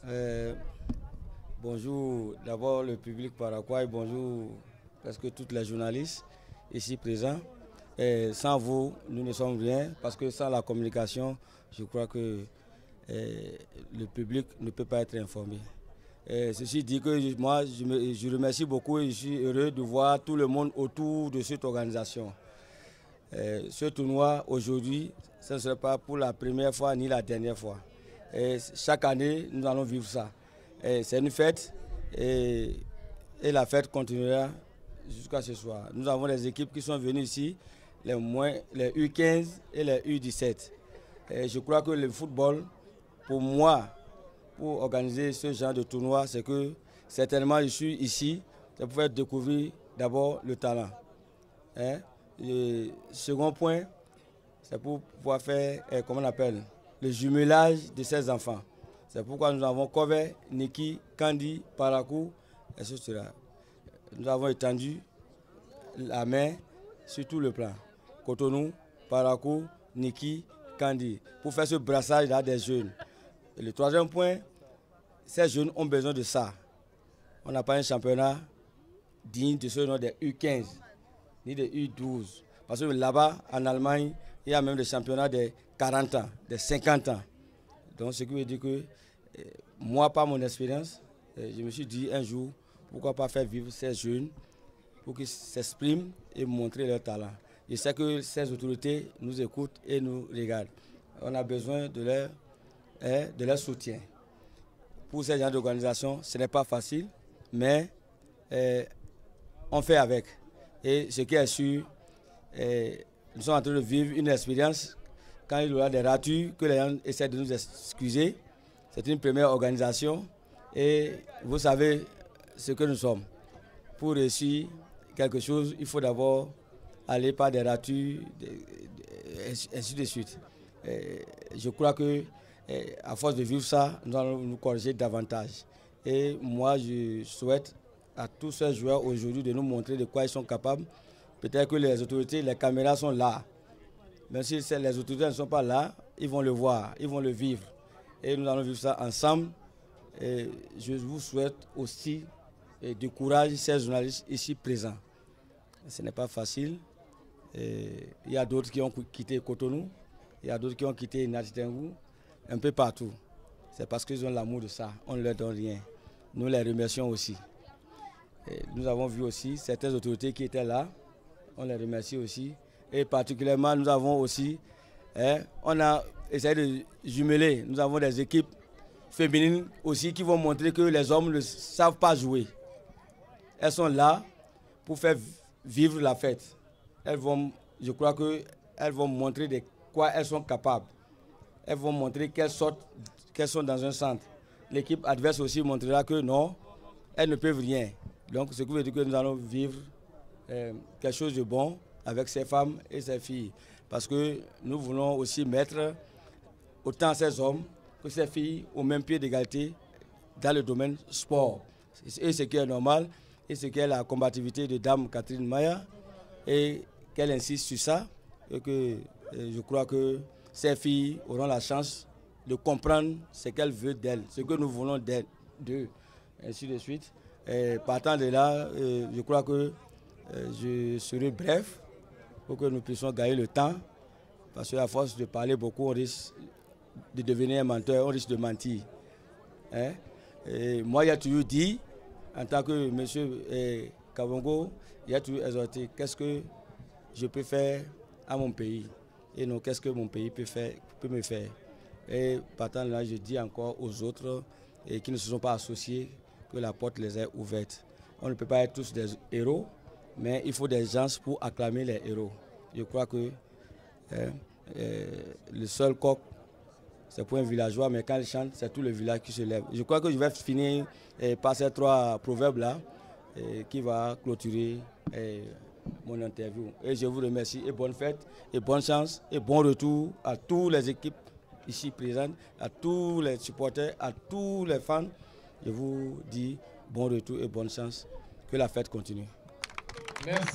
Euh, Bonjour d'abord le public paraguay, bonjour presque tous les journalistes ici présents. Sans vous, nous ne sommes rien parce que sans la communication, je crois que le public ne peut pas être informé. Ceci dit que moi, je remercie beaucoup et je suis heureux de voir tout le monde autour de cette organisation. Ce tournoi aujourd'hui, ce ne sera pas pour la première fois ni la dernière fois. Chaque année, nous allons vivre ça. C'est une fête et la fête continuera jusqu'à ce soir. Nous avons des équipes qui sont venues ici, les U15 et les U17. Je crois que le football, pour moi, pour organiser ce genre de tournoi, c'est que certainement je suis ici, c'est pour faire découvrir d'abord le talent. Le second point, c'est pour pouvoir faire, comment on appelle, le jumelage de ces enfants. C'est pourquoi nous avons Kové, Niki, Kandi, Parakou, etc. Nous avons étendu la main sur tout le plan. Cotonou, Parakou, Niki, Kandi, pour faire ce brassage-là des jeunes. Et le troisième point, ces jeunes ont besoin de ça. On n'a pas un championnat digne de ce nom des U15, ni des U12. Parce que là-bas, en Allemagne, il y a même des championnats des 40 ans, des 50 ans. Donc, ce qui veut dire que moi, par mon expérience, je me suis dit un jour, pourquoi pas faire vivre ces jeunes pour qu'ils s'expriment et montrer leur talent. Je sais que ces autorités nous écoutent et nous regardent. On a besoin de leur soutien. Pour ces gens d'organisation, ce n'est pas facile, mais on fait avec. Et ce qui est sûr, nous sommes en train de vivre une expérience. Quand il y aura des ratures, que les gens essaient de nous excuser. C'est une première organisation et vous savez ce que nous sommes. Pour réussir quelque chose, il faut d'abord aller par des ratures, ainsi de suite. Je crois que à force de vivre ça, nous allons nous corriger davantage. Et moi, je souhaite à tous ces joueurs aujourd'hui de nous montrer de quoi ils sont capables. Peut-être que les autorités, les caméras sont là. Même si les autorités ne sont pas là, ils vont le voir, ils vont le vivre. Et nous allons vivre ça ensemble. Et je vous souhaite aussi du courage, ces journalistes ici présents. Ce n'est pas facile. Il y a d'autres qui ont quitté Cotonou, il y a d'autres qui ont quitté Natitingou, un peu partout. C'est parce qu'ils ont l'amour de ça. On ne leur donne rien. Nous les remercions aussi. Et nous avons vu aussi certaines autorités qui étaient là. On les remercie aussi. Et particulièrement, nous avons aussi, on a essayé de jumeler. Nous avons des équipes féminines aussi qui vont montrer que les hommes ne savent pas jouer. Elles sont là pour faire vivre la fête. Je crois qu'elles vont montrer de quoi elles sont capables. Elles vont montrer qu'elles sont dans un centre. L'équipe adverse aussi montrera que non, elles ne peuvent rien. Donc, ce qui veut dire que nous allons vivre quelque chose de bon avec ces femmes et ces filles. Parce que nous voulons aussi mettre autant ces hommes que ces filles au même pied d'égalité dans le domaine sport. Et ce qui est normal, et ce qui est la combativité de Dame Catherine Maya, et qu'elle insiste sur ça, et que je crois que ces filles auront la chance de comprendre ce qu'elle veut d'elles, ce que nous voulons d'eux, ainsi de suite. Et partant de là, je crois que je serai bref pour que nous puissions gagner le temps, parce qu'à force de parler beaucoup, on risque de devenir un menteur, on risque de mentir. Et moi, il a toujours dit, en tant que monsieur Kabongo, il a toujours exhorté, qu'est-ce que je peux faire à mon pays et non qu'est-ce que mon pays peut me faire. Et partant de là, je dis encore aux autres qui ne se sont pas associés que la porte les est ouverte. On ne peut pas être tous des héros, mais il faut des gens pour acclamer les héros. Je crois que le seul coq, c'est pour un villageois, mais quand il chante, c'est tout le village qui se lève. Je crois que je vais finir par ces trois proverbes-là qui va clôturer mon interview. Et je vous remercie et bonne fête et bonne chance et bon retour à toutes les équipes ici présentes, à tous les supporters, à tous les fans. Je vous dis bon retour et bonne chance. Que la fête continue. Merci.